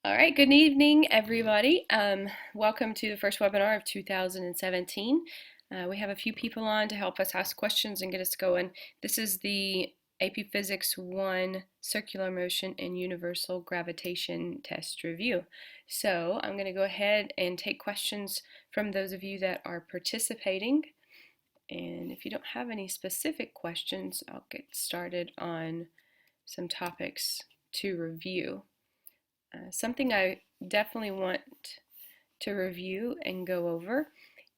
All right, good evening, everybody. Welcome to the first webinar of 2017. We have a few people on to help us ask questions and get us going. This is the AP Physics 1 Circular Motion and Universal Gravitation Test Review. So I'm going to go ahead and take questions from those of you that are participating. And if you don't have any specific questions, I'll get started on some topics to review. Something I definitely want to review and go over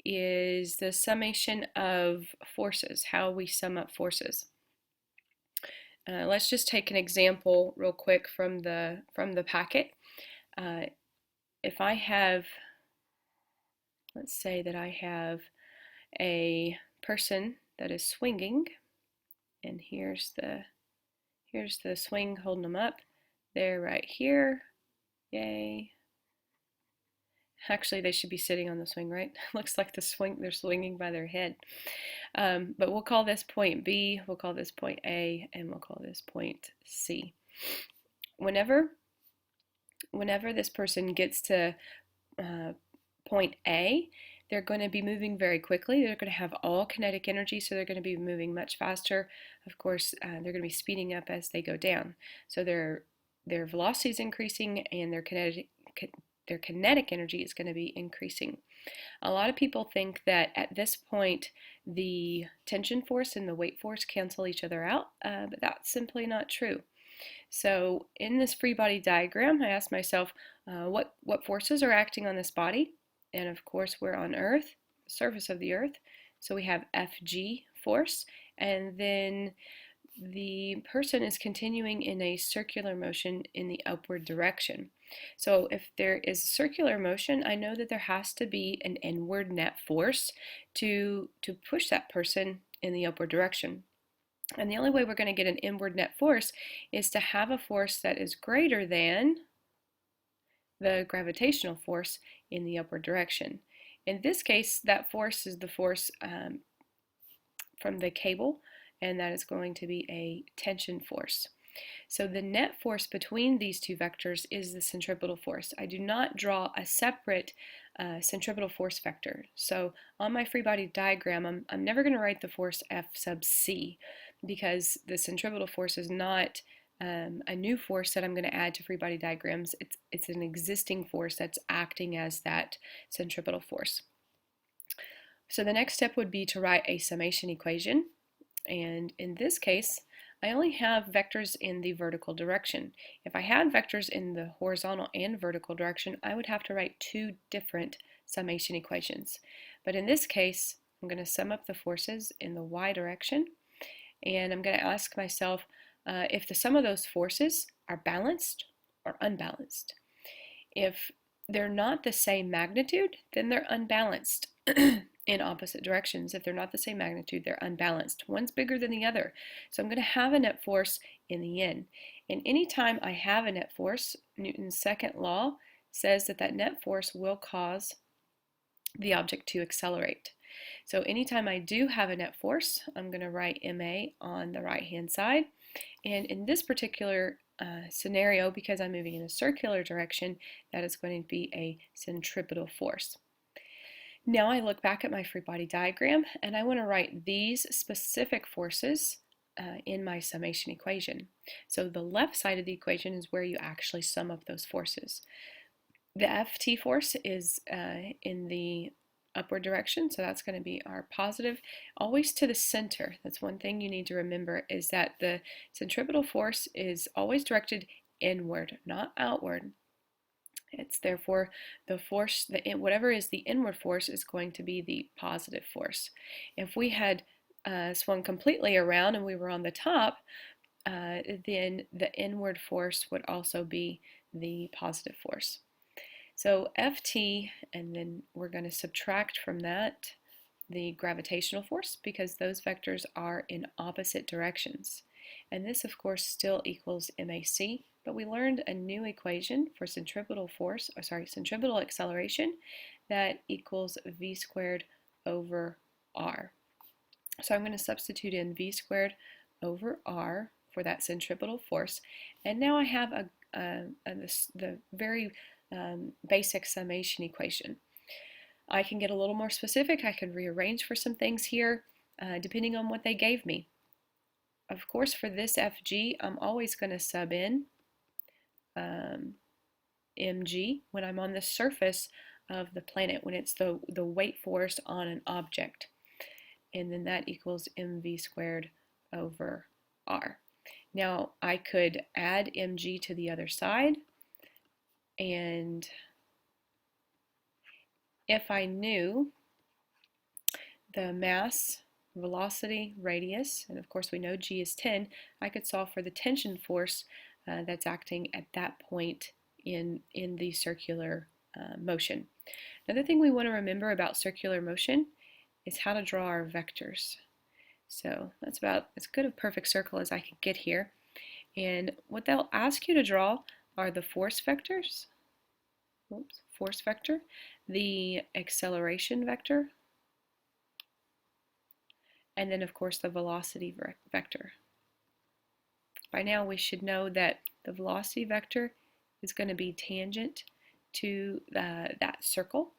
is the summation of forces, how we sum up forces. Let's just take an example real quick from the packet. If I have, let's say that I have a person that is swinging, and here's the swing holding them up. They're right here. Yay. Actually, they should be sitting on the swing, right? Looks like they're swinging by their head. But we'll call this point B, we'll call this point A, and we'll call this point C. Whenever this person gets to point A, they're going to be moving very quickly. They're going to have all kinetic energy, so they're going to be moving much faster. Of course, they're going to be speeding up as they go down. So their velocity is increasing, and their kinetic energy is going to be increasing. A lot of people think that at this point the tension force and the weight force cancel each other out, but that's simply not true. So in this free body diagram, I asked myself what forces are acting on this body, and of course we're on Earth, the surface of the Earth, so we have Fg force, and then the person is continuing in a circular motion in the upward direction. So if there is circular motion, I know that there has to be an inward net force to push that person in the upward direction. And the only way we're going to get an inward net force is to have a force that is greater than the gravitational force in the upward direction. In this case, that force is the force from the cable, and that is going to be a tension force. So the net force between these two vectors is the centripetal force. I do not draw a separate centripetal force vector. So on my free body diagram, I'm never going to write the force F sub c, because the centripetal force is not a new force that I'm going to add to free body diagrams. It's an existing force that's acting as that centripetal force. So the next step would be to write a summation equation. And in this case, I only have vectors in the vertical direction. If I had vectors in the horizontal and vertical direction, I would have to write two different summation equations. But in this case, I'm going to sum up the forces in the y direction, and I'm going to ask myself if the sum of those forces are balanced or unbalanced. If they're not the same magnitude, then they're unbalanced. In opposite directions. If they're not the same magnitude, they're unbalanced. One's bigger than the other. So I'm going to have a net force in the end. And anytime I have a net force, Newton's second law says that that net force will cause the object to accelerate. So anytime I do have a net force, I'm going to write ma on the right hand side. And in this particular scenario, because I'm moving in a circular direction, that is going to be a centripetal force. Now I look back at my free body diagram, and I want to write these specific forces in my summation equation. So the left side of the equation is where you actually sum up those forces. The Ft force is in the upward direction, so that's going to be our positive, always to the center. That's one thing you need to remember, is that the centripetal force is always directed inward, not outward. It's therefore the force, whatever is the inward force is going to be the positive force. If we had swung completely around and we were on the top, then the inward force would also be the positive force. So Ft, and then we're going to subtract from that the gravitational force, because those vectors are in opposite directions. And this, of course, still equals mac, but we learned a new equation for centripetal acceleration that equals v squared over r. So I'm going to substitute in v squared over r for that centripetal force, and now I have the very basic summation equation. I can get a little more specific. I can rearrange for some things here depending on what they gave me. Of course, for this FG, I'm always going to sub in mg when I'm on the surface of the planet, when it's the weight force on an object. And then that equals mv squared over r. Now, I could add mg to the other side, and if I knew the mass, velocity, radius, and of course we know g is 10, I could solve for the tension force that's acting at that point in the circular motion. Another thing we want to remember about circular motion is how to draw our vectors. So that's about as good a perfect circle as I can get here. And what they'll ask you to draw are the force vectors, force vector, the acceleration vector, and then of course the velocity vector. By now we should know that the velocity vector is going to be tangent to that circle.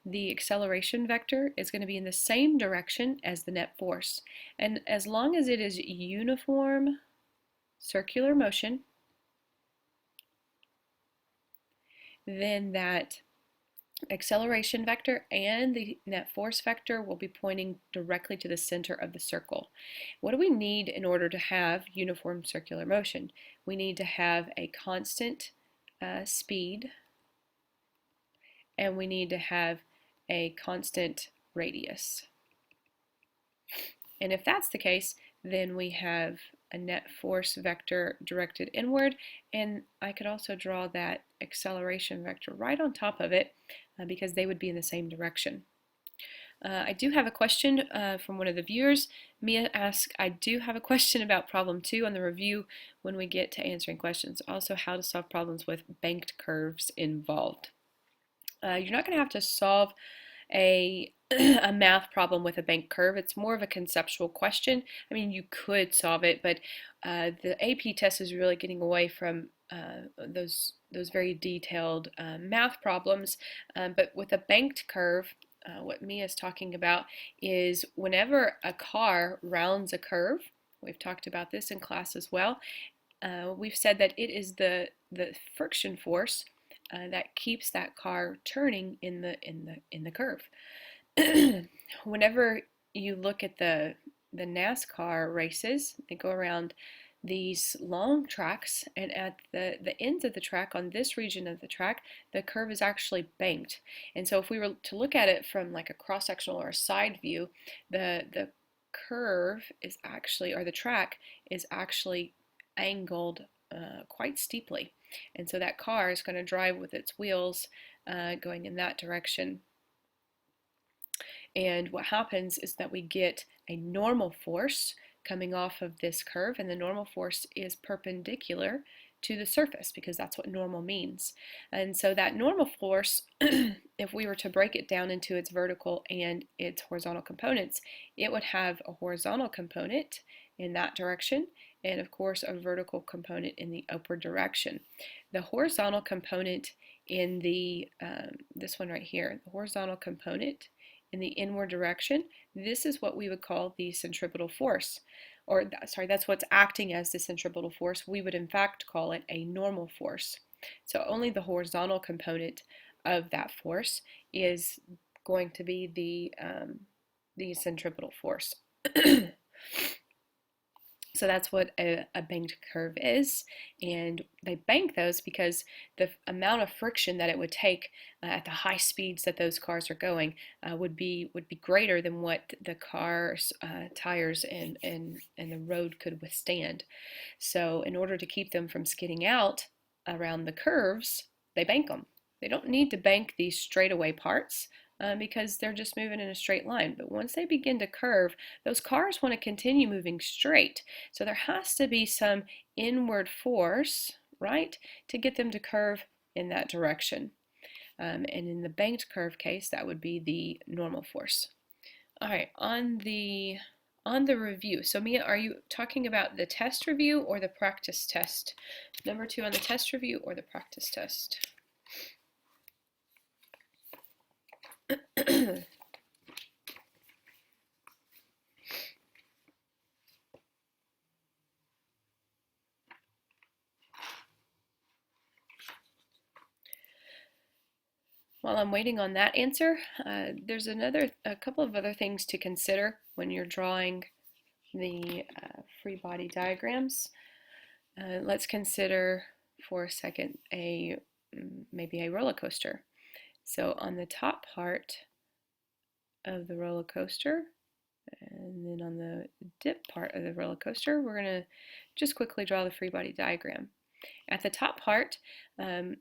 The acceleration vector is going to be in the same direction as the net force. And as long as it is uniform circular motion, then that acceleration vector and the net force vector will be pointing directly to the center of the circle. What do we need in order to have uniform circular motion? We need to have a constant speed, and we need to have a constant radius. And if that's the case, then we have a net force vector directed inward, and I could also draw that acceleration vector right on top of it because they would be in the same direction. I do have a question from one of the viewers. Mia asked, I do have a question about problem 2 on the review when we get to answering questions. Also, how to solve problems with banked curves involved. You're not going to have to solve a math problem with a banked curve. It's more of a conceptual question. I mean, you could solve it, but the AP test is really getting away from those very detailed math problems. But with a banked curve, what Mia is talking about is whenever a car rounds a curve, we've talked about this in class as well, we've said that it is the friction force that keeps that car turning in the curve. Whenever you look at the NASCAR races, they go around these long tracks, and at the ends of the track, on this region of the track, the curve is actually banked. And so if we were to look at it from like a cross-sectional or a side view, the curve is actually, or the track is actually angled quite steeply. And so that car is going to drive with its wheels going in that direction. And what happens is that we get a normal force coming off of this curve, and the normal force is perpendicular to the surface because that's what normal means. And so that normal force, if we were to break it down into its vertical and its horizontal components, it would have a horizontal component in that direction, and of course a vertical component in the upward direction. The horizontal component in the this one right here, the horizontal component in the inward direction, this is what we would call the centripetal force, or sorry, that's what's acting as the centripetal force. We would in fact call it a normal force. So only the horizontal component of that force is going to be the centripetal force. So that's what a banked curve is, and they bank those because the amount of friction that it would take at the high speeds that those cars are going would be greater than what the car's tires and the road could withstand. So in order to keep them from skidding out around the curves, they bank them. They don't need to bank these straightaway parts because they're just moving in a straight line. But once they begin to curve, those cars want to continue moving straight. So there has to be some inward force, right, to get them to curve in that direction. And in the banked curve case, that would be the normal force. All right, on the on the review. So Mia, are you talking about the test review or the practice test? Number 2 on the test review or the practice test? While I'm waiting on that answer, there's a couple of other things to consider when you're drawing the free body diagrams. Let's consider for a second maybe a roller coaster. So on the top part of the roller coaster, and then on the dip part of the roller coaster, we're going to just quickly draw the free body diagram. At the top part,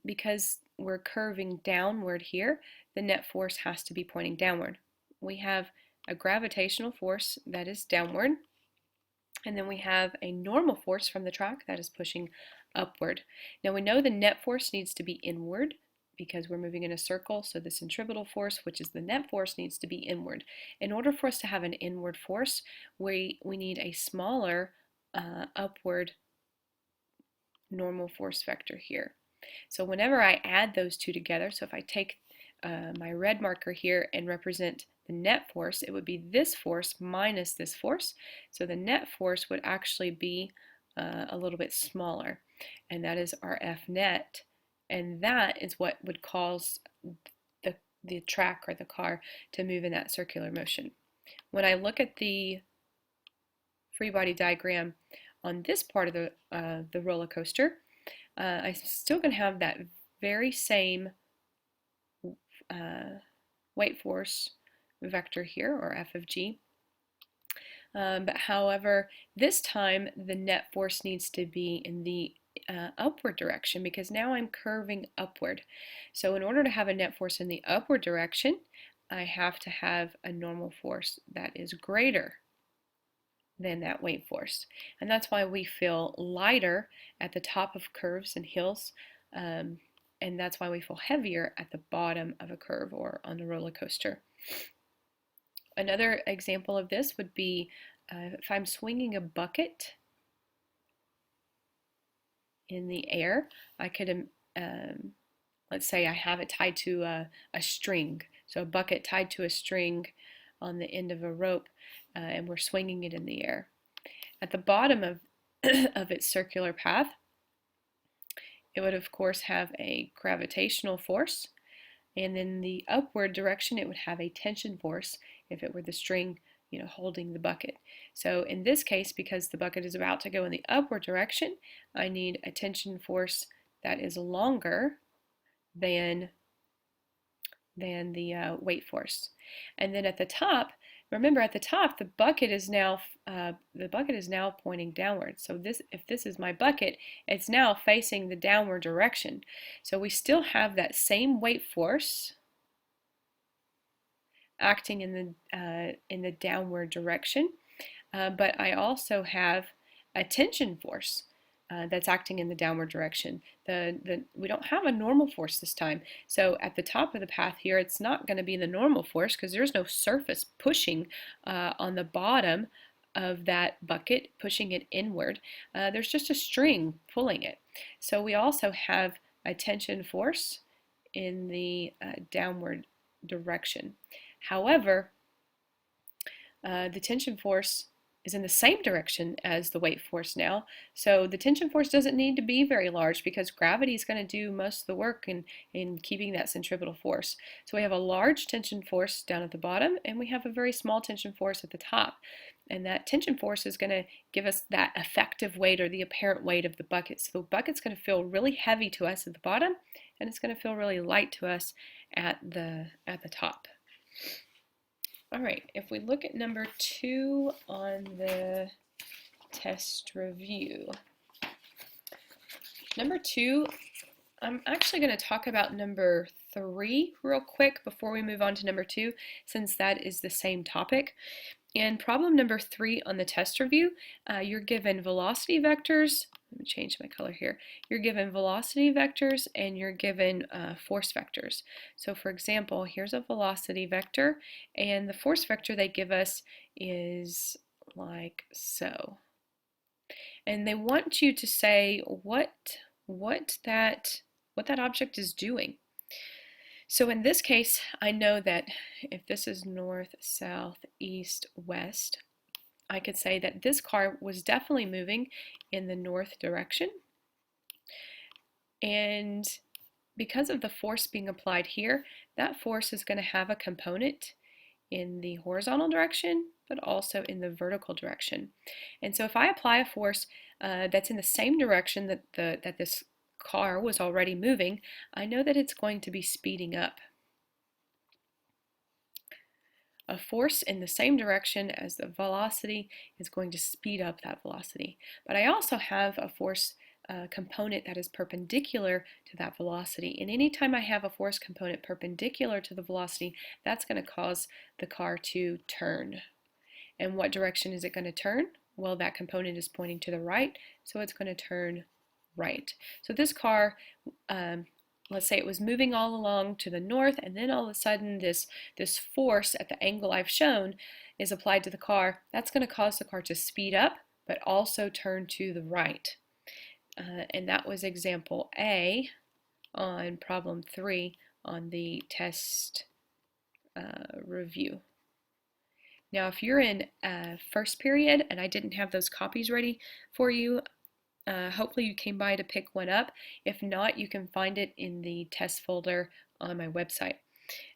because we're curving downward here, the net force has to be pointing downward. We have a gravitational force that is downward, and then we have a normal force from the track that is pushing upward. Now we know the net force needs to be inward because we're moving in a circle, so the centripetal force, which is the net force, needs to be inward. In order for us to have an inward force, we need a smaller upward normal force vector here. So whenever I add those two together, so if I take my red marker here and represent the net force, it would be this force minus this force. So the net force would actually be a little bit smaller, and that is our F net, and that is what would cause the track or the car to move in that circular motion. When I look at the free body diagram on this part of the roller coaster, I'm still going to have that very same weight force vector here, or F of G. But however, this time the net force needs to be in the upward direction, because now I'm curving upward. So in order to have a net force in the upward direction, I have to have a normal force that is greater than that weight force. And that's why we feel lighter at the top of curves and hills, and that's why we feel heavier at the bottom of a curve or on a roller coaster. Another example of this would be if I'm swinging a bucket in the air, I could, let's say I have it tied to a string. So a bucket tied to a string on the end of a rope, and we're swinging it in the air. At the bottom of, of its circular path, it would of course have a gravitational force, and in the upward direction it would have a tension force if it were the string, holding the bucket. So in this case, because the bucket is about to go in the upward direction, I need a tension force that is longer than the weight force. And then at the top, remember at the top the bucket is now pointing downward. So if this is my bucket, it's now facing the downward direction. So we still have that same weight force acting in the downward direction, but I also have a tension force that's acting in the downward direction. We don't have a normal force this time. So at the top of the path here, it's not going to be the normal force because there's no surface pushing on the bottom of that bucket, pushing it inward. There's just a string pulling it. So we also have a tension force in the downward direction. However, the tension force is in the same direction as the weight force now, so the tension force doesn't need to be very large because gravity is going to do most of the work in keeping that centripetal force. So we have a large tension force down at the bottom, and we have a very small tension force at the top. And that tension force is going to give us that effective weight, or the apparent weight of the bucket. So the bucket's going to feel really heavy to us at the bottom, and it's going to feel really light to us at the top. All right, if we look at number 2 on the test review. Number 2, I'm actually going to talk about number 3 real quick before we move on to number 2, since that is the same topic. In problem number 3 on the test review, you're given velocity vectors. Let me change my color here. You're given velocity vectors and you're given force vectors. So for example, here's a velocity vector, and the force vector they give us is, like so. And they want you to say what that object is doing. So in this case, I know that if this is north, south, east, west, I could say that this car was definitely moving in the north direction. And because of the force being applied here, that force is going to have a component in the horizontal direction, but also in the vertical direction. And so if I apply a force that's in the same direction that this car was already moving, I know that it's going to be speeding up. A force in the same direction as the velocity is going to speed up that velocity. But I also have a force component that is perpendicular to that velocity. And anytime I have a force component perpendicular to the velocity, that's going to cause the car to turn. And what direction is it going to turn? Well, that component is pointing to the right, so it's going to turn right. So this car, let's say it was moving all along to the north, and then all of a sudden this force at the angle I've shown is applied to the car. That's going to cause the car to speed up, but also turn to the right. And that was example A on problem 3 on the test review. Now, if you're in first period and I didn't have those copies ready for you, hopefully you came by to pick one up. If not, you can find it in the test folder on my website.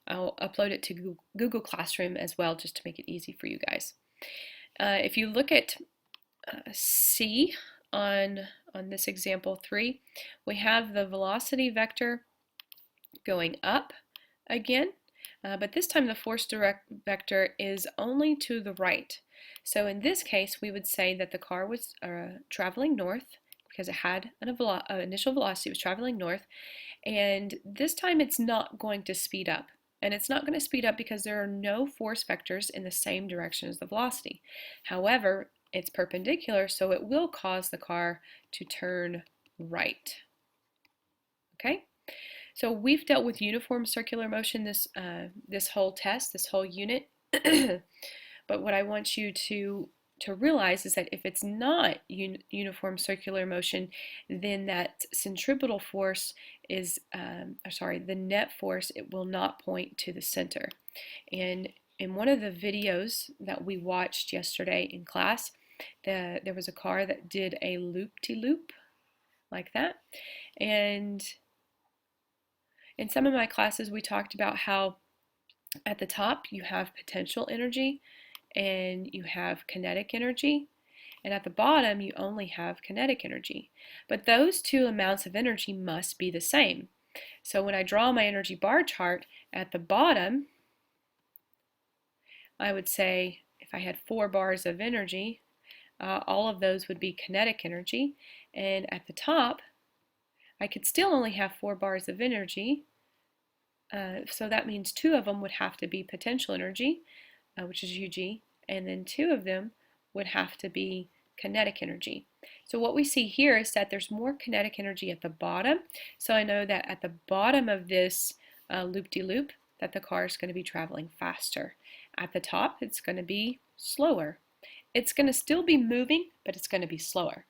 I'll upload it to Google Classroom as well, just to make it easy for you guys. If you look at C on this example 3, we have the velocity vector going up again, but this time the force vector is only to the right. So in this case, we would say that the car was traveling north because it had an initial velocity, it was traveling north, and this time it's not going to speed up. And it's not going to speed up because there are no force vectors in the same direction as the velocity. However, it's perpendicular, so it will cause the car to turn right. Okay? So we've dealt with uniform circular motion this whole test, this whole unit. But what I want you to realize is that if it's not uniform circular motion, then that centripetal force is, the net force, it will not point to the center. And in one of the videos that we watched yesterday in class, there was a car that did a loop-de-loop like that. And in some of my classes, we talked about how at the top you have potential energy and you have kinetic energy, and at the bottom you only have kinetic energy. But those two amounts of energy must be the same. So when I draw my energy bar chart, at the bottom, I would say if I had 4 bars of energy, all of those would be kinetic energy, and at the top, I could still only have 4 bars of energy, so that means 2 of them would have to be potential energy, which is UG, and then 2 of them would have to be kinetic energy. So what we see here is that there's more kinetic energy at the bottom, so I know that at the bottom of this loop-de-loop that the car is going to be traveling faster. At the top, it's going to be slower. It's going to still be moving, but it's going to be slower.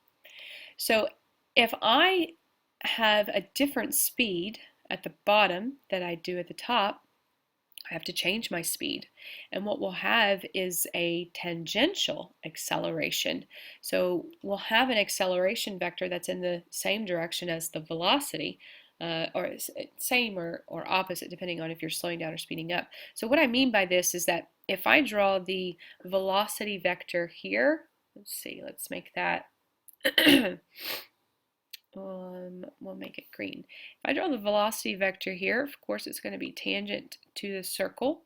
So if I have a different speed at the bottom that I do at the top, I have to change my speed. And what we'll have is a tangential acceleration. So we'll have an acceleration vector that's in the same direction as the velocity, or same or opposite depending on if you're slowing down or speeding up. So what I mean by this is that if I draw the velocity vector here, let's make that we'll make it green. If I draw the velocity vector here, of course it's going to be tangent to the circle.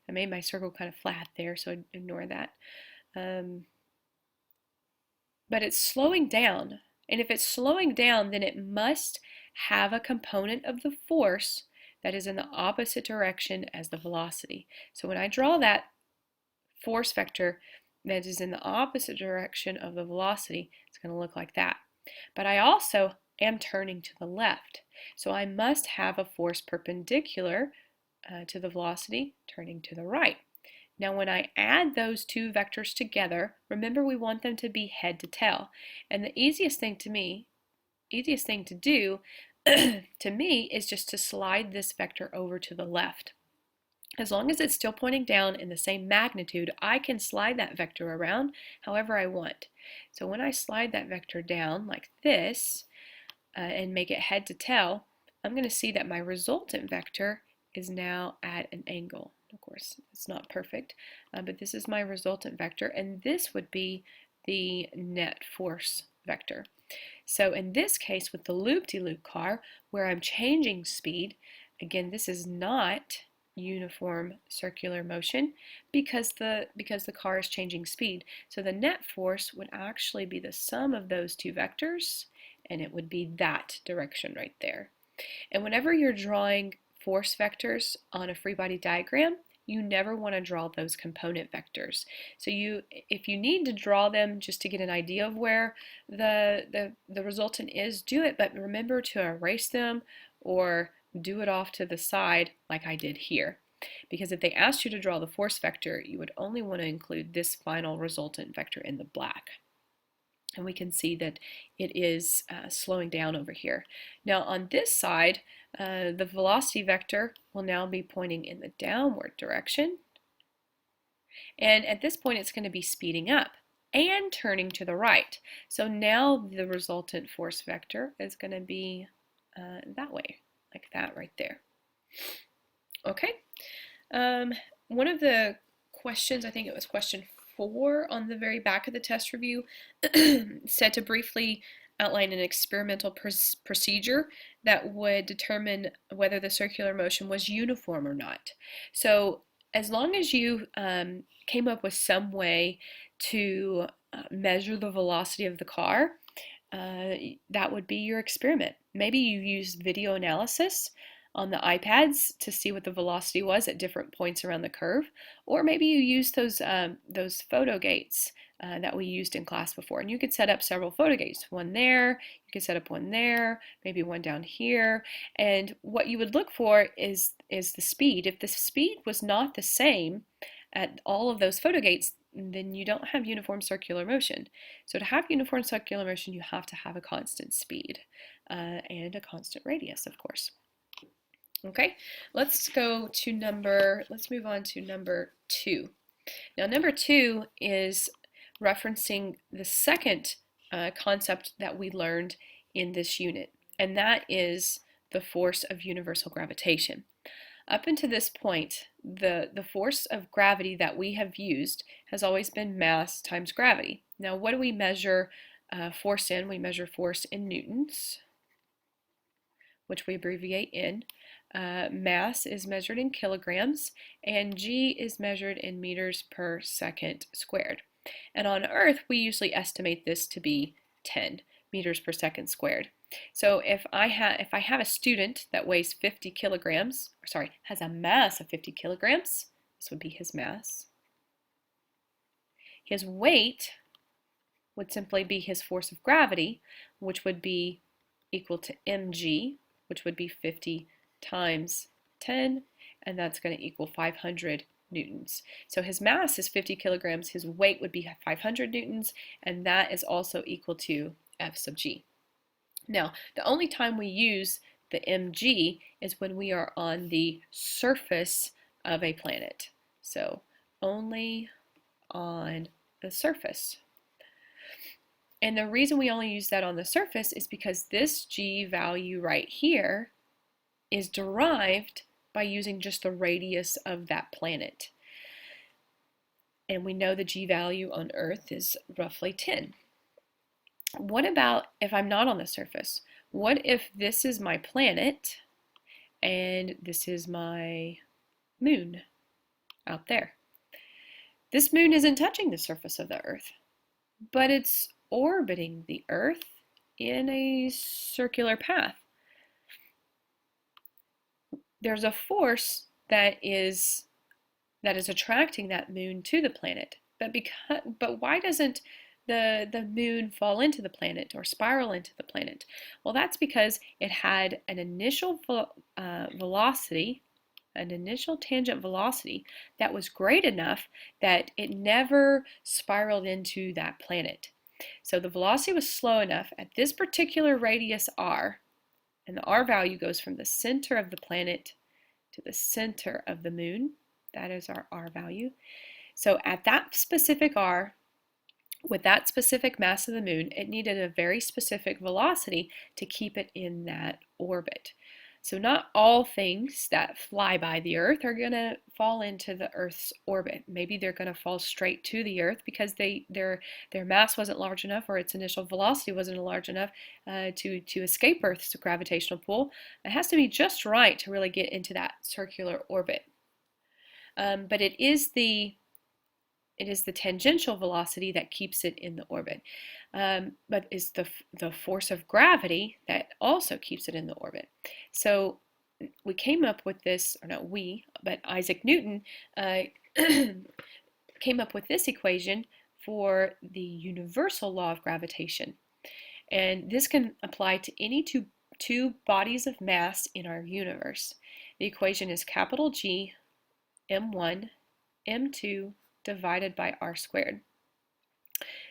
I made my circle kind of flat there, so ignore that. But it's slowing down, and if it's slowing down, then it must have a component of the force that is in the opposite direction as the velocity. So when I draw that force vector that is in the opposite direction of the velocity, it's going to look like that. But I also am turning to the left, so I must have a force perpendicular to the velocity turning to the right. Now when I add those two vectors together, remember we want them to be head to tail. And the easiest thing to do to me is just to slide this vector over to the left. As long as it's still pointing down in the same magnitude, I can slide that vector around however I want. So when I slide that vector down like this and make it head to tail, I'm going to see that my resultant vector is now at an angle. Of course, it's not perfect, but this is my resultant vector, and this would be the net force vector. So in this case, with the loop-de-loop car, where I'm changing speed, again, this is not uniform circular motion because the car is changing speed. So the net force would actually be the sum of those two vectors, and it would be that direction right there. And whenever you're drawing force vectors on a free body diagram, you never want to draw those component vectors. So if you need to draw them just to get an idea of where the resultant is, do it, but remember to erase them or do it off to the side like I did here. Because if they asked you to draw the force vector, you would only want to include this final resultant vector in the black. And we can see that it is slowing down over here. Now on this side, the velocity vector will now be pointing in the downward direction. And at this point, it's going to be speeding up and turning to the right. So now the resultant force vector is going to be that way, like that right there. Okay. One of the questions, I think it was question 4 on the very back of the test review, said to briefly outline an experimental procedure that would determine whether the circular motion was uniform or not. So as long as you came up with some way to measure the velocity of the car, that would be your experiment. Maybe you used video analysis on the iPads to see what the velocity was at different points around the curve, or maybe you used those photo gates that we used in class before, and you could set up several photo gates, one there, you could set up one there, maybe one down here, and what you would look for is the speed. If the speed was not the same at all of those photo gates, then you don't have uniform circular motion. So to have uniform circular motion, you have to have a constant speed and a constant radius, of course. Okay, let's move on to number 2. Now number 2 is referencing the second concept that we learned in this unit, and that is the force of universal gravitation. Up until this point, the force of gravity that we have used has always been mass times gravity. Now what do we measure force in? We measure force in newtons, which we abbreviate in. Mass is measured in kilograms, and G is measured in meters per second squared. And on Earth, we usually estimate this to be 10 meters per second squared. So if I have a student that weighs 50 kilograms, has a mass of 50 kilograms, this would be his mass. His weight would simply be his force of gravity, which would be equal to mg, which would be 50 times 10, and that's going to equal 500 newtons. So his mass is 50 kilograms, his weight would be 500 newtons, and that is also equal to F sub g. Now, the only time we use the mg is when we are on the surface of a planet. So only on the surface. And the reason we only use that on the surface is because this g value right here is derived by using just the radius of that planet. And we know the g value on Earth is roughly 10. What about if I'm not on the surface? What if this is my planet and this is my moon out there? This moon isn't touching the surface of the Earth, but it's orbiting the Earth in a circular path. There's a force that is attracting that moon to the planet, but why doesn't the moon fall into the planet or spiral into the planet? Well, that's because it had an initial velocity an initial tangent velocity that was great enough that it never spiraled into that planet. So the velocity was slow enough at this particular radius r, and the r value goes from the center of the planet to the center of the moon. That is our r value. So at that specific r, with that specific mass of the moon, it needed a very specific velocity to keep it in that orbit. So not all things that fly by the Earth are going to fall into the Earth's orbit. Maybe they're going to fall straight to the Earth because their mass wasn't large enough, or its initial velocity wasn't large enough to escape Earth's gravitational pull. It has to be just right to really get into that circular orbit. But it is the tangential velocity that keeps it in the orbit. But it's the force of gravity that also keeps it in the orbit. So we came up with this, or not we, but Isaac Newton came up with this equation for the universal law of gravitation. And this can apply to any two bodies of mass in our universe. The equation is capital G m1 m2 divided by r squared.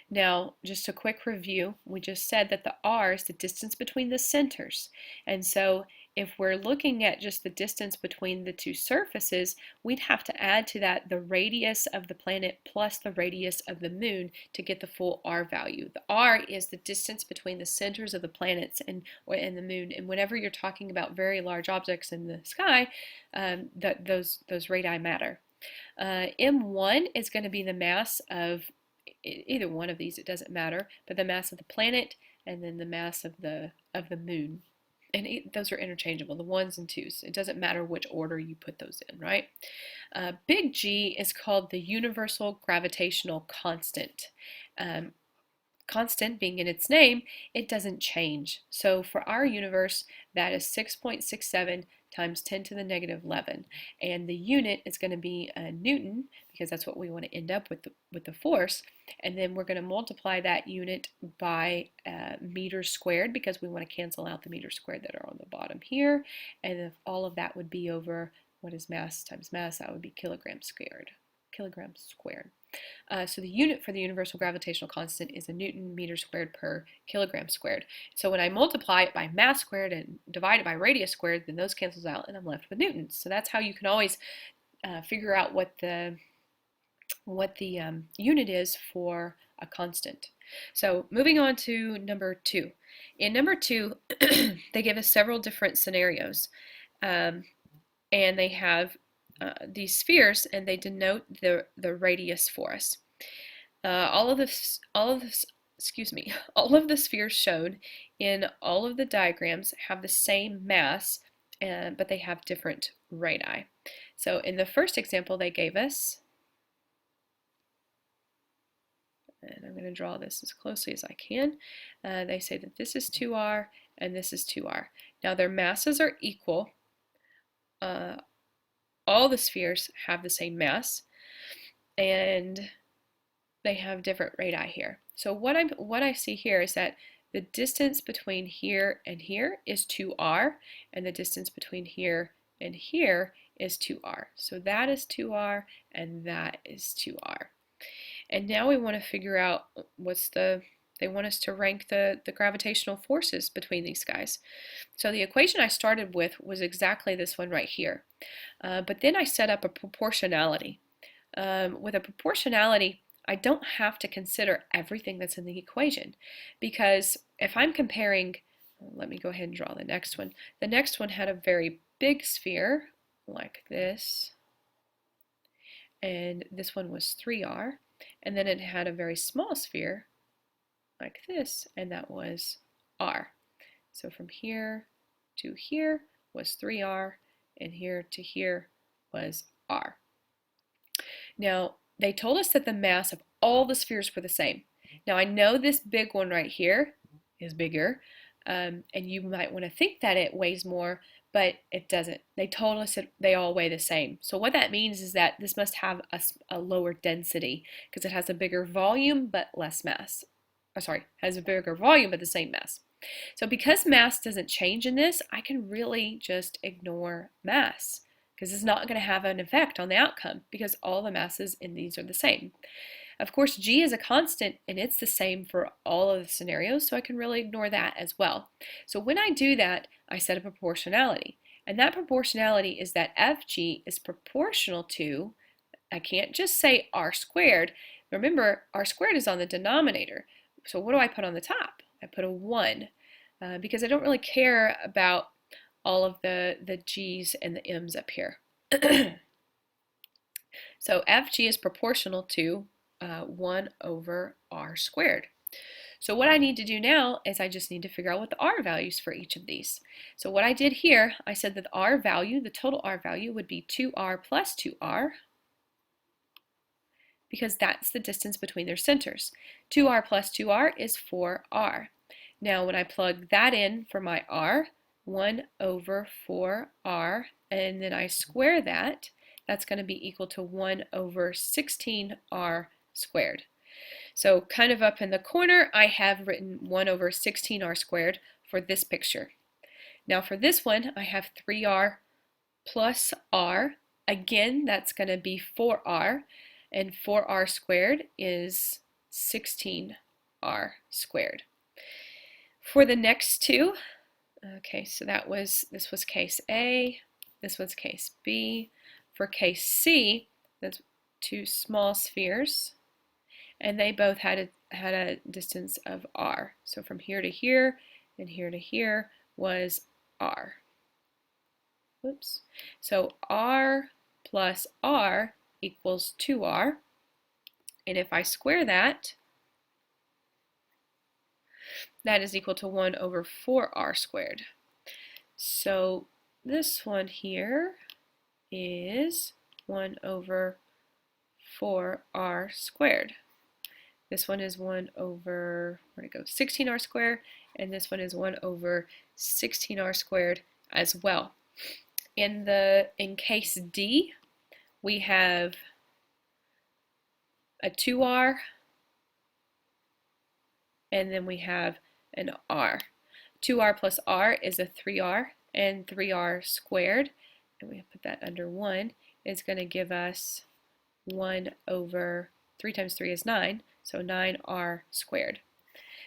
Now, just a quick review, we just said that the r is the distance between the centers. And so if we're looking at just the distance between the two surfaces, we'd have to add to that the radius of the planet plus the radius of the moon to get the full r value. The r is the distance between the centers of the planets and the moon. And whenever you're talking about very large objects in the sky, those radii matter. M1 is going to be the mass of either one of these, it doesn't matter, but the mass of the planet and then the mass of the moon. And those are interchangeable, the ones and twos. It doesn't matter which order you put those in, right? Big G is called the universal gravitational constant. Constant being in its name, it doesn't change. So for our universe, that is 6.67 times 10 to the negative 11. And the unit is going to be Newton, because that's what we want to end up with the force. And then we're going to multiply that unit by meters squared, because we want to cancel out the meters squared that are on the bottom here. And if all of that would be over, what is mass times mass? That would be kilograms squared. Kilograms squared. So the unit for the universal gravitational constant is a Newton meter squared per kilogram squared. So when I multiply it by mass squared and divide it by radius squared, then those cancels out and I'm left with newtons. So that's how you can always figure out what the unit is for a constant. So moving on to number 2. In number 2, they give us several different scenarios, and they have these spheres, and they denote the radius for us. All of the spheres shown in all of the diagrams have the same mass, but they have different radii. So in the first example they gave us, and I'm going to draw this as closely as I can, they say that this is 2r and this is 2r. Now their masses are equal. All the spheres have the same mass, and they have different radii here. So what I see here is that the distance between here and here is 2r, and the distance between here and here is 2r. So that is 2r, and that is 2r. And now we want to figure out they want us to rank the gravitational forces between these guys. So the equation I started with was exactly this one right here. But then I set up a proportionality. With a proportionality, I don't have to consider everything that's in the equation, because if I'm comparing, let me go ahead and draw the next one. The next one had a very big sphere like this, and this one was 3r, and then it had a very small sphere like this, and that was r. So from here to here was 3r, and here to here was r. Now, they told us that the mass of all the spheres were the same. Now, I know this big one right here is bigger, and you might want to think that it weighs more, but it doesn't. They told us that they all weigh the same. So what that means is that this must have a lower density, because it has a bigger volume but less mass. Has a bigger volume but the same mass. So because mass doesn't change in this, I can really just ignore mass, because it's not going to have an effect on the outcome because all the masses in these are the same. Of course, G is a constant and it's the same for all of the scenarios, so I can really ignore that as well. So when I do that, I set a proportionality. And that proportionality is that FG is proportional to, I can't just say R squared. Remember, R squared is on the denominator. So what do I put on the top? I put a 1 because I don't really care about all of the G's and the M's up here. So FG is proportional to 1 over R squared. So what I need to do now is I just need to figure out what the R values for each of these. So what I did here, I said that the R value, the total R value, would be 2R plus 2R, because that's the distance between their centers. 2R plus 2R is 4R. Now when I plug that in for my R, 1 over 4R, and then I square that, that's going to be equal to 1 over 16R squared. So kind of up in the corner, I have written 1 over 16R squared for this picture. Now for this one, I have 3R plus R. Again, that's going to be 4R, and 4R squared is 16R squared. For the next two, okay, so this was case A, this was case B. For case C, that's two small spheres, and they both had a distance of R. So from here to here and here to here was R. Whoops. So R plus R equals 2R, and if I square that, that is equal to 1 over 4R squared. So this one here is 1 over 4R squared. This one is 1 over, where'd it go, 16R squared, and this one is 1 over 16R squared as well. In case D, we have a 2R, and then we have an R. 2R plus R is a 3R, and 3R squared, and we put that under 1, is going to give us 1 over 3 times 3 is 9, so 9R squared.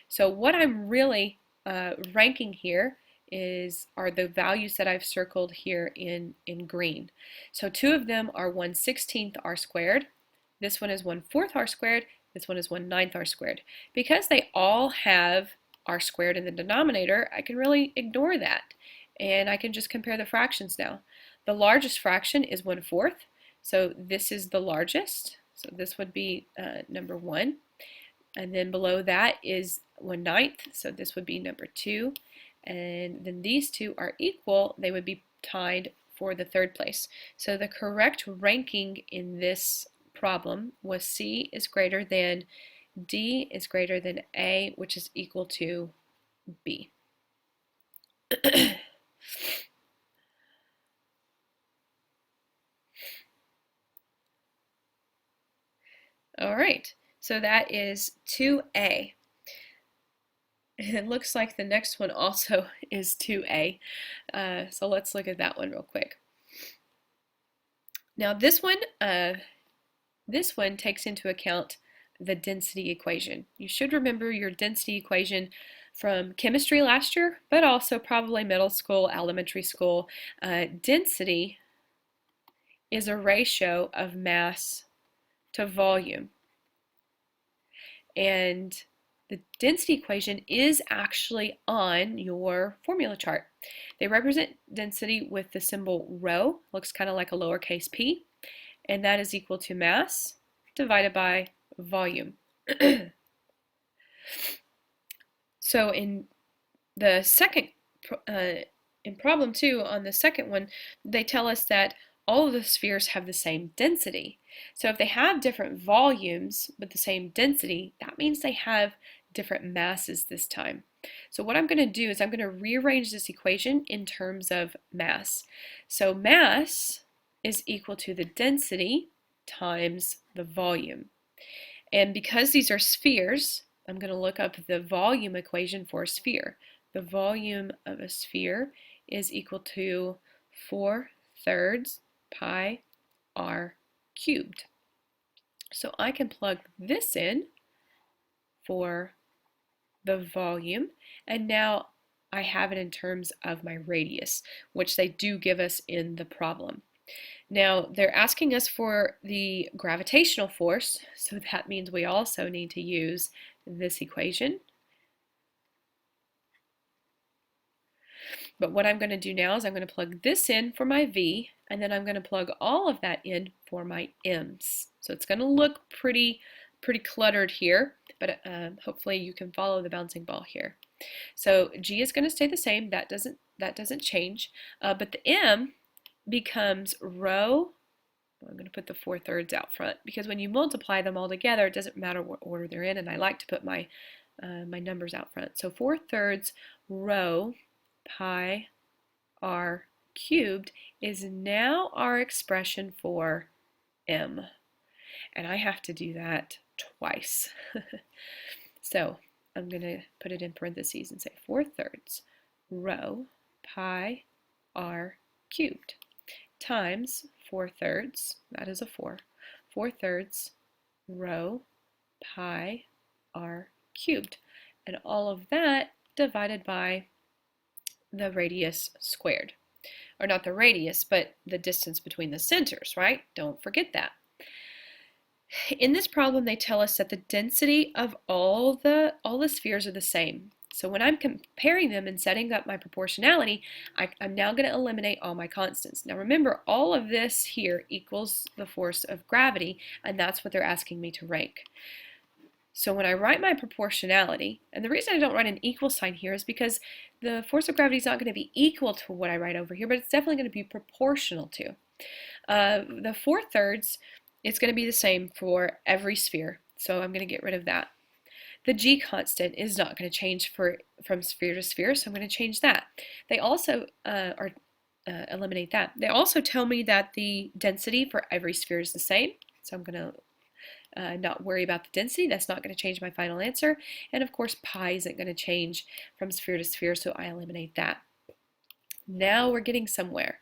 So what I'm really ranking here are the values that I've circled here in green. So two of them are 1/16 R squared, this one is 1/4 R squared, this one is 1/9 R squared. Because they all have R squared in the denominator, I can really ignore that, and I can just compare the fractions now. The largest fraction is 1/4, so this is the largest, so this would be number 1, and then below that is 1/9, so this would be number 2, and then these two are equal, they would be tied for the third place. So the correct ranking in this problem was C is greater than D is greater than A, which is equal to B. All right, so that is 2A. It looks like the next one also is 2A. So let's look at that one real quick. Now this one takes into account the density equation. You should remember your density equation from chemistry last year, but also probably middle school, elementary school. Density is a ratio of mass to volume. And the density equation is actually on your formula chart. They represent density with the symbol rho, looks kind of like a lowercase p, and that is equal to mass divided by volume. So in the second, in problem 2, on the second one, they tell us that all of the spheres have the same density. So if they have different volumes but the same density, that means they have different masses this time. So what I'm going to do is I'm going to rearrange this equation in terms of mass. So mass is equal to the density times the volume. And because these are spheres, I'm going to look up the volume equation for a sphere. The volume of a sphere is equal to 4/3 pi r cubed. So I can plug this in for the volume, and now I have it in terms of my radius, which they do give us in the problem. Now they're asking us for the gravitational force, so that means we also need to use this equation. But what I'm going to do now is I'm going to plug this in for my V, and then I'm going to plug all of that in for my M's. So it's going to look pretty cluttered here, but hopefully you can follow the bouncing ball here. So G is going to stay the same. That doesn't change. But the M becomes rho. I'm going to put the 4/3 out front because when you multiply them all together, it doesn't matter what order they're in, and I like to put my my numbers out front. So 4/3 rho pi r cubed is now our expression for M. And I have to do that twice. So I'm going to put it in parentheses and say 4/3 rho pi r cubed times 4/3, that is a 4, 4/3 rho pi r cubed. And all of that divided by the radius squared. Or not the radius, but the distance between the centers, right? Don't forget that. In this problem, they tell us that the density of all the spheres are the same. So when I'm comparing them and setting up my proportionality, I'm now going to eliminate all my constants. Now remember, all of this here equals the force of gravity, and that's what they're asking me to rank. So when I write my proportionality, and the reason I don't write an equal sign here is because the force of gravity is not going to be equal to what I write over here, but it's definitely going to be proportional to. The 4/3 is going to be the same for every sphere, so I'm going to get rid of that. The G constant is not going to change from sphere to sphere, so I'm going to change that. They also eliminate that. They also tell me that the density for every sphere is the same, so I'm going to not worry about the density. That's not going to change my final answer. And of course, pi isn't going to change from sphere to sphere, so I eliminate that. Now we're getting somewhere.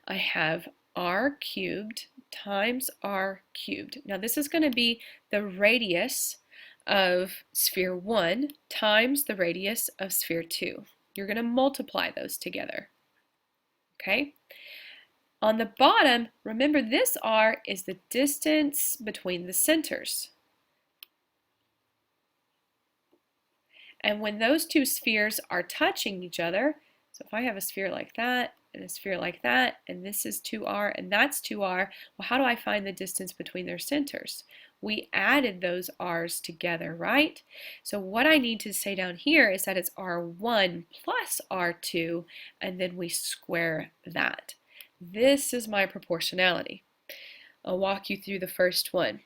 I have r cubed times r cubed. Now this is going to be the radius of sphere 1 times the radius of sphere 2. You're going to multiply those together. Okay? On the bottom, remember this r is the distance between the centers. And when those two spheres are touching each other, so if I have a sphere like that, and a sphere like that, and this is 2r, and that's 2r, well, how do I find the distance between their centers? We added those r's together, right? So what I need to say down here is that it's r1 plus r2, and then we square that. This is my proportionality. I'll walk you through the first one.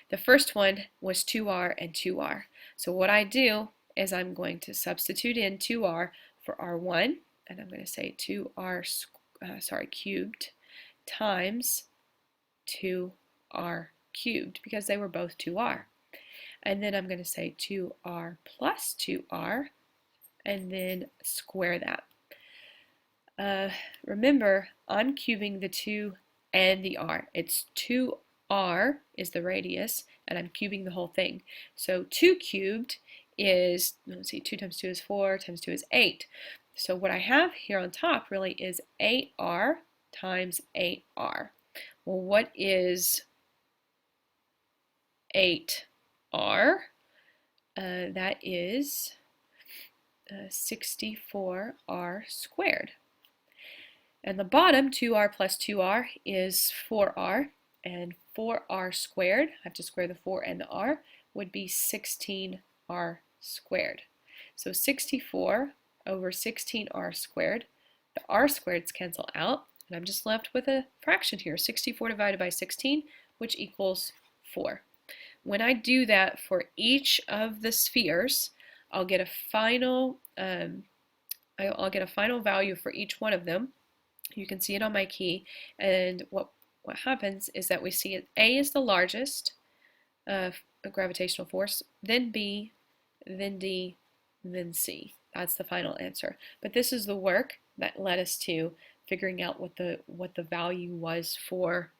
The first one was 2r and 2r. So what I do is I'm going to substitute in 2r for r1, and I'm going to say 2r cubed times 2r cubed because they were both 2r. And then I'm going to say 2r plus 2r and then square that. Remember, I'm cubing the 2 and the r. It's 2r is the radius, and I'm cubing the whole thing. So 2 cubed is, let's see, 2 times 2 is 4, times 2 is 8. So what I have here on top really is 8r times 8r. Well, what is 8r? That is 64r squared. And the bottom, 2r plus 2r, is 4r, and 4r squared, I have to square the 4 and the r, would be 16r squared. So 64 over 16r squared, the r squareds cancel out, and I'm just left with a fraction here, 64 divided by 16, which equals 4. When I do that for each of the spheres, I'll get a final value for each one of them. You can see it on my key, and what happens is that we see it, A is the largest gravitational force, then B, then D, then C. That's the final answer. But this is the work that led us to figuring out what the value was for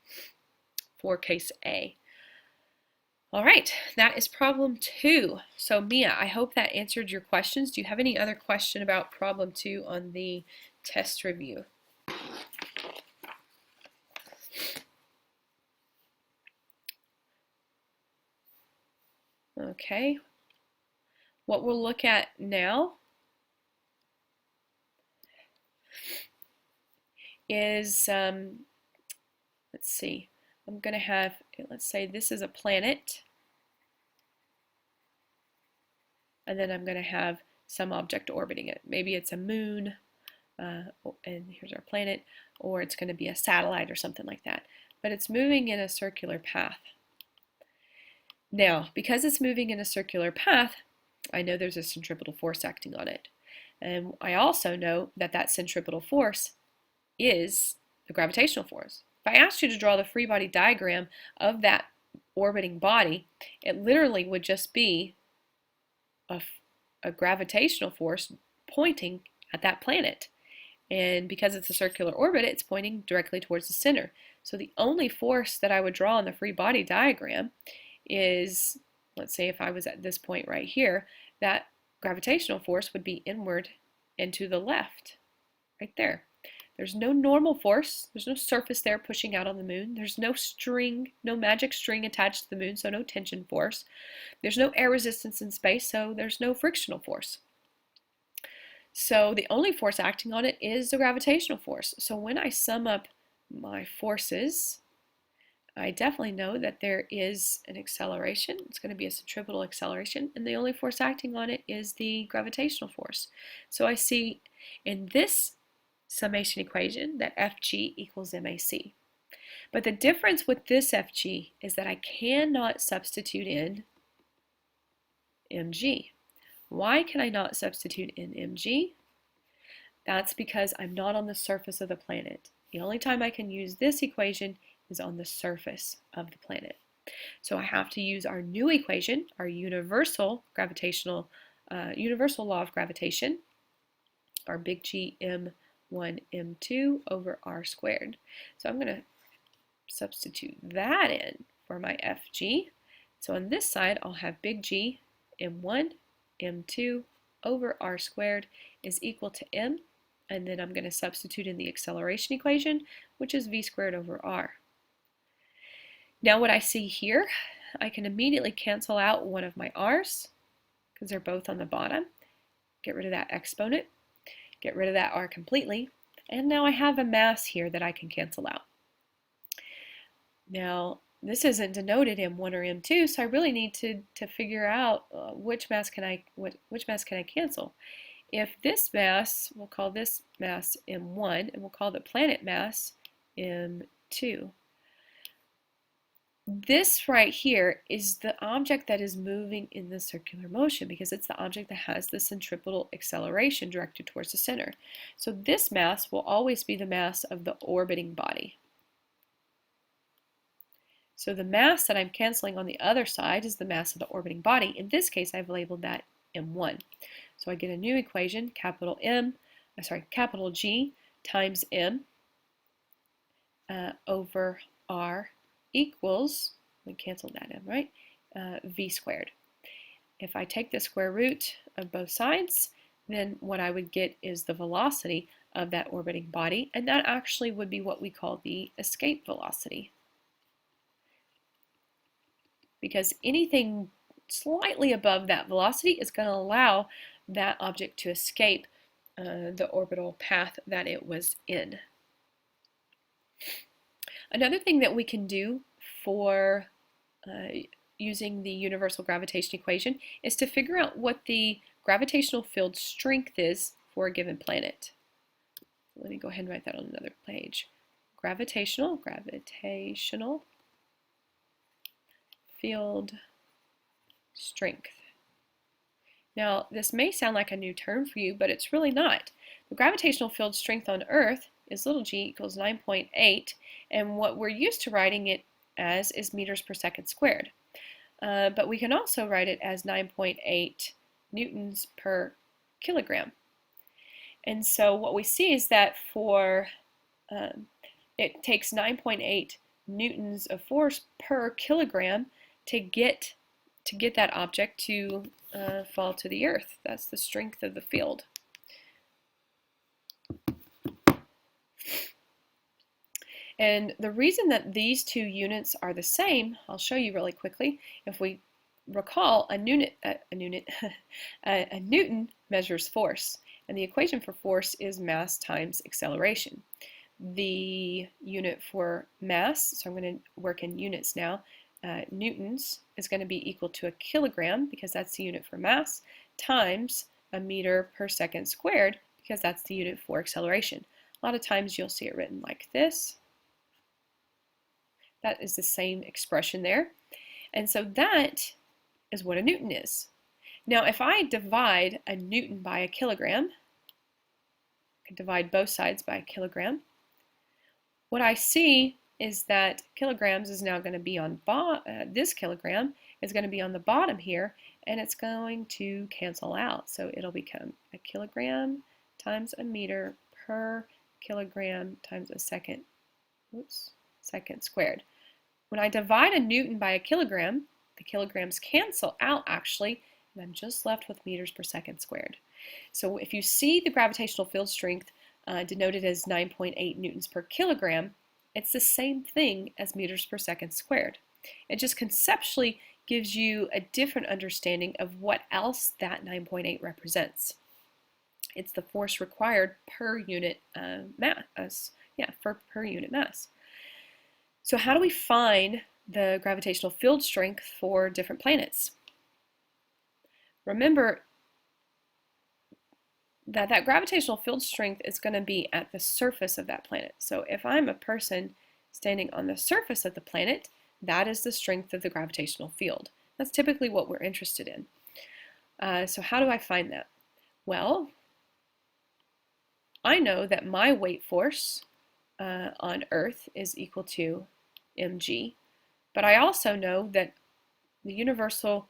case A. All right, that is problem 2. So Mia, I hope that answered your questions. Do you have any other question about problem 2 on the test review? Okay, what we'll look at now is, let's see, I'm going to have, let's say this is a planet, and then I'm going to have some object orbiting it. Maybe it's a moon, and here's our planet, or it's going to be a satellite or something like that. But it's moving in a circular path. Now, because it's moving in a circular path, I know there's a centripetal force acting on it. And I also know that that centripetal force is the gravitational force. If I asked you to draw the free body diagram of that orbiting body, it literally would just be a gravitational force pointing at that planet. And because it's a circular orbit, it's pointing directly towards the center. So the only force that I would draw on the free body diagram is, let's say if I was at this point right here, that gravitational force would be inward and to the left, right there. There's no normal force, there's no surface there pushing out on the moon, there's no string, no magic string attached to the moon, so no tension force. There's no air resistance in space, so there's no frictional force. So the only force acting on it is the gravitational force. So when I sum up my forces, I definitely know that there is an acceleration. It's going to be a centripetal acceleration, and the only force acting on it is the gravitational force. So I see in this summation equation that Fg equals mac. But the difference with this Fg is that I cannot substitute in mg. Why can I not substitute in mg? That's because I'm not on the surface of the planet. The only time I can use this equation is on the surface of the planet. So I have to use our new equation, our universal law of gravitation, our big G m1 m2 over r squared. So I'm going to substitute that in for my Fg. So on this side I'll have big G m1 m2 over r squared is equal to m, and then I'm going to substitute in the acceleration equation, which is v squared over r. Now what I see here, I can immediately cancel out one of my r's because they're both on the bottom. Get rid of that exponent, get rid of that r completely, and now I have a mass here that I can cancel out. Now this isn't denoted m1 or m2, so I really need to figure out which mass can I cancel. If this mass, we'll call this mass m1, and we'll call the planet mass m2. This right here is the object that is moving in the circular motion because it's the object that has the centripetal acceleration directed towards the center. So this mass will always be the mass of the orbiting body. So the mass that I'm canceling on the other side is the mass of the orbiting body. In this case, I've labeled that m1. So I get a new equation, capital G times m over r equals, we canceled that in, right? V squared. If I take the square root of both sides, then what I would get is the velocity of that orbiting body, and that actually would be what we call the escape velocity. Because anything slightly above that velocity is going to allow that object to escape the orbital path that it was in. Another thing that we can do for using the universal gravitation equation is to figure out what the gravitational field strength is for a given planet. Let me go ahead and write that on another page. Gravitational field strength. Now, this may sound like a new term for you, but it's really not. The gravitational field strength on Earth is little g equals 9.8, and what we're used to writing it as is meters per second squared. But we can also write it as 9.8 newtons per kilogram. And so what we see is that for It takes 9.8 newtons of force per kilogram to get that object to fall to the earth. That's the strength of the field. And the reason that these two units are the same, I'll show you really quickly. If we recall, a Newton measures force, and the equation for force is mass times acceleration. The unit for mass, so I'm going to work in units now, newtons is going to be equal to a kilogram, because that's the unit for mass, times a meter per second squared, because that's the unit for acceleration. A lot of times you'll see it written like this. That is the same expression there. And so that is what a newton is. Now, if I divide a newton by a kilogram, I can divide both sides by a kilogram, what I see is that kilograms is now going to be on this kilogram is going to be on the bottom here, and it's going to cancel out. So it'll become a kilogram times a meter per kilogram times a second, second squared. When I divide a newton by a kilogram, the kilograms cancel out actually, and I'm just left with meters per second squared. So if you see the gravitational field strength denoted as 9.8 newtons per kilogram, it's the same thing as meters per second squared. It just conceptually gives you a different understanding of what else that 9.8 represents. It's the force required per unit mass. Per unit mass. So how do we find the gravitational field strength for different planets? Remember that gravitational field strength is going to be at the surface of that planet. So if I'm a person standing on the surface of the planet, that is the strength of the gravitational field. That's typically what we're interested in. So how do I find that? Well, I know that my weight force on Earth is equal to mg, but I also know that the universal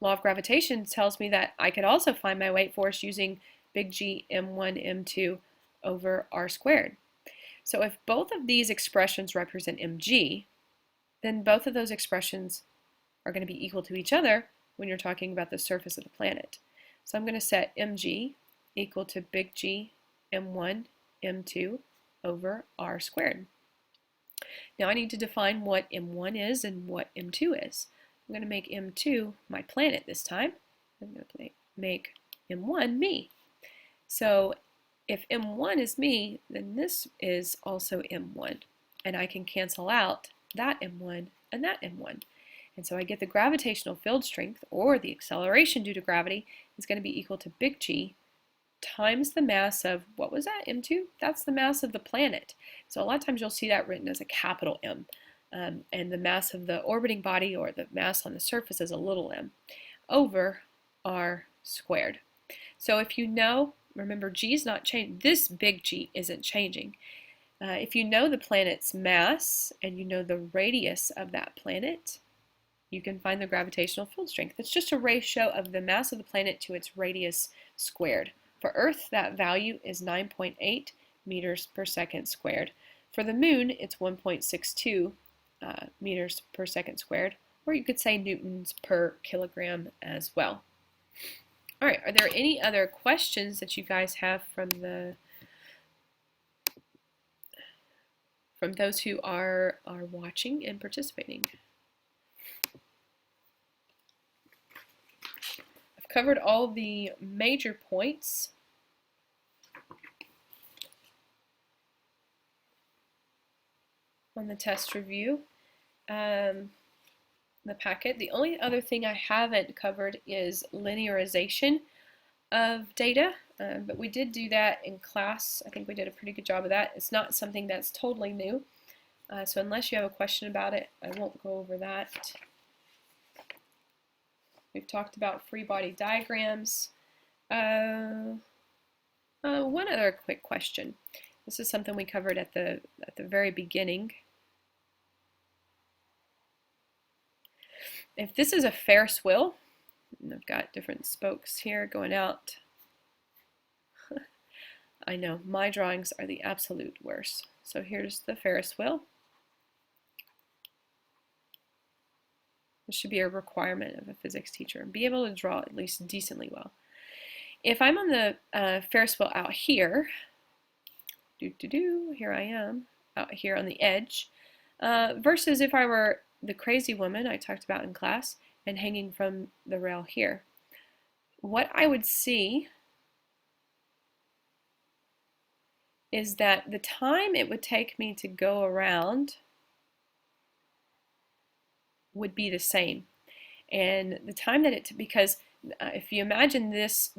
law of gravitation tells me that I could also find my weight force using big G m1 m2 over r squared. So if both of these expressions represent mg, then both of those expressions are going to be equal to each other when you're talking about the surface of the planet. So I'm going to set mg equal to big G m1 m2 over r squared. Now I need to define what m1 is and what m2 is. I'm going to make m2 my planet this time. I'm going to make m1 me. So if m1 is me, then this is also m1. And I can cancel out that m1 and that m1. And so I get the gravitational field strength, or the acceleration due to gravity, is going to be equal to big G times the mass of, what was that, m2? That's the mass of the planet. So a lot of times you'll see that written as a capital M. And the mass of the orbiting body, or the mass on the surface, is a little m, over r squared. So if you know, remember G is not changing, this big G isn't changing. If you know the planet's mass and you know the radius of that planet, you can find the gravitational field strength. It's just a ratio of the mass of the planet to its radius squared. For Earth, that value is 9.8 meters per second squared. For the Moon, it's 1.62 meters per second squared, or you could say newtons per kilogram as well. All right, are there any other questions that you guys have from those who are watching and participating? I've covered all the major points. On the test review, the packet. The only other thing I haven't covered is linearization of data, but we did do that in class. I think we did a pretty good job of that. It's not something that's totally new, so unless you have a question about it, I won't go over that. We've talked about free body diagrams. One other quick question. This is something we covered at the very beginning. If this is a Ferris wheel, and I've got different spokes here going out, I know, my drawings are the absolute worst. So here's the Ferris wheel. This should be a requirement of a physics teacher. Be able to draw at least decently well. If I'm on the Ferris wheel out here, here I am, out here on the edge, versus if I were the crazy woman I talked about in class and hanging from the rail here. What I would see is that the time it would take me to go around would be the same. And the time that because if you imagine this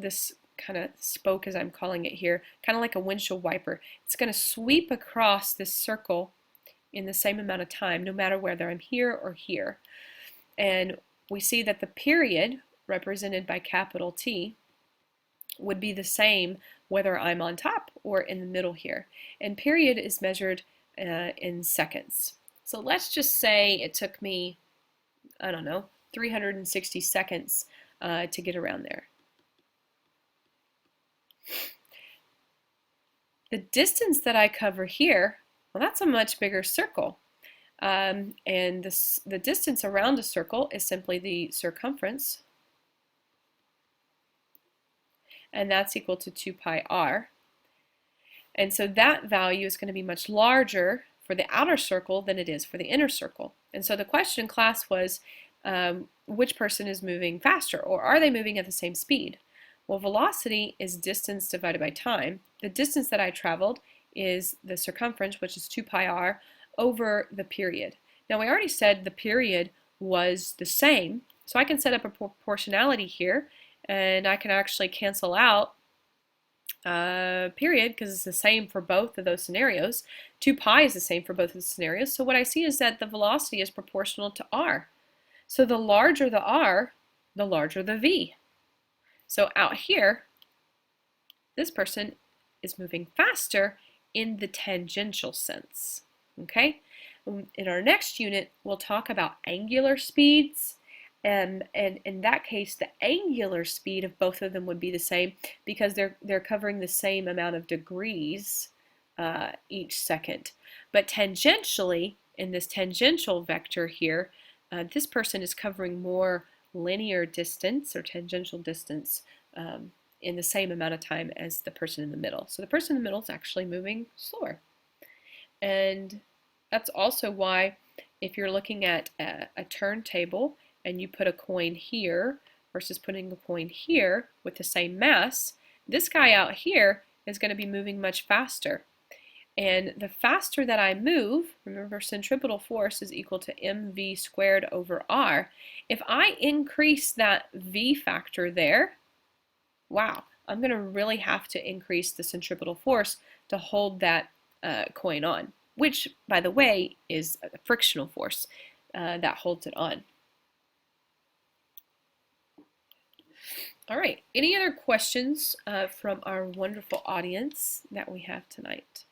kind of spoke, as I'm calling it here, kind of like a windshield wiper, it's going to sweep across this circle in the same amount of time, no matter whether I'm here or here. And we see that the period, represented by capital T, would be the same whether I'm on top or in the middle here. And period is measured in seconds. So let's just say it took me, I don't know, 360 seconds to get around there. The distance that I cover here, well, that's a much bigger circle. And the distance around a circle is simply the circumference, and that's equal to 2 pi r. And so that value is going to be much larger for the outer circle than it is for the inner circle. And so the question in class was, which person is moving faster, or are they moving at the same speed? Well, velocity is distance divided by time. The distance that I traveled is the circumference, which is 2 pi r, over the period. Now, we already said the period was the same, so I can set up a proportionality here, and I can actually cancel out period, because it's the same for both of those scenarios. 2 pi is the same for both of the scenarios, so what I see is that the velocity is proportional to r. So the larger the r, the larger the v. So out here, this person is moving faster in the tangential sense. Okay? In our next unit, we'll talk about angular speeds, and in that case, the angular speed of both of them would be the same because they're covering the same amount of degrees each second. But tangentially, in this tangential vector here, this person is covering more linear distance or tangential distance in the same amount of time as the person in the middle. So the person in the middle is actually moving slower. And that's also why if you're looking at a turntable and you put a coin here versus putting a coin here with the same mass, this guy out here is going to be moving much faster. And the faster that I move, remember centripetal force is equal to mv squared over r. If I increase that v factor there, wow, I'm going to really have to increase the centripetal force to hold that coin on, which, by the way, is a frictional force that holds it on. All right, any other questions from our wonderful audience that we have tonight?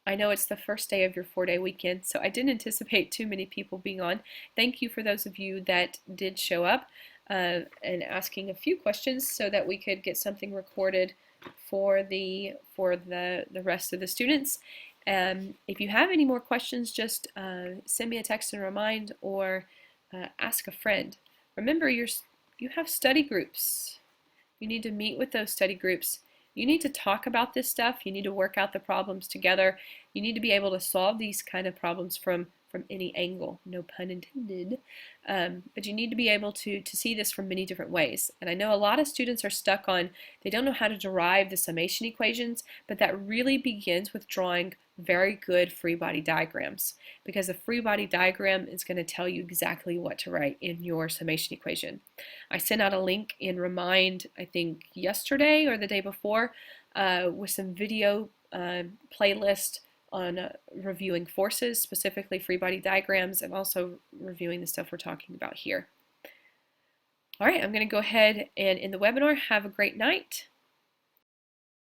I know it's the first day of your 4-day weekend, so I didn't anticipate too many people being on. Thank you for those of you that did show up and asking a few questions so that we could get something recorded for the rest of the students. If you have any more questions, just send me a text and remind, or ask a friend. Remember, you have study groups. You need to meet with those study groups. You need to talk about this stuff. You need to work out the problems together. You need to be able to solve these kind of problems from any angle, no pun intended. But you need to be able to see this from many different ways. And I know a lot of students are stuck on, they don't know how to derive the summation equations, but that really begins with drawing very good free body diagrams, because a free body diagram is going to tell you exactly what to write in your summation equation. I sent out a link in Remind, I think yesterday or the day before, with some video playlist on reviewing forces, specifically free body diagrams, and also reviewing the stuff we're talking about here. All right, I'm going to go ahead and end the webinar. Have a great night.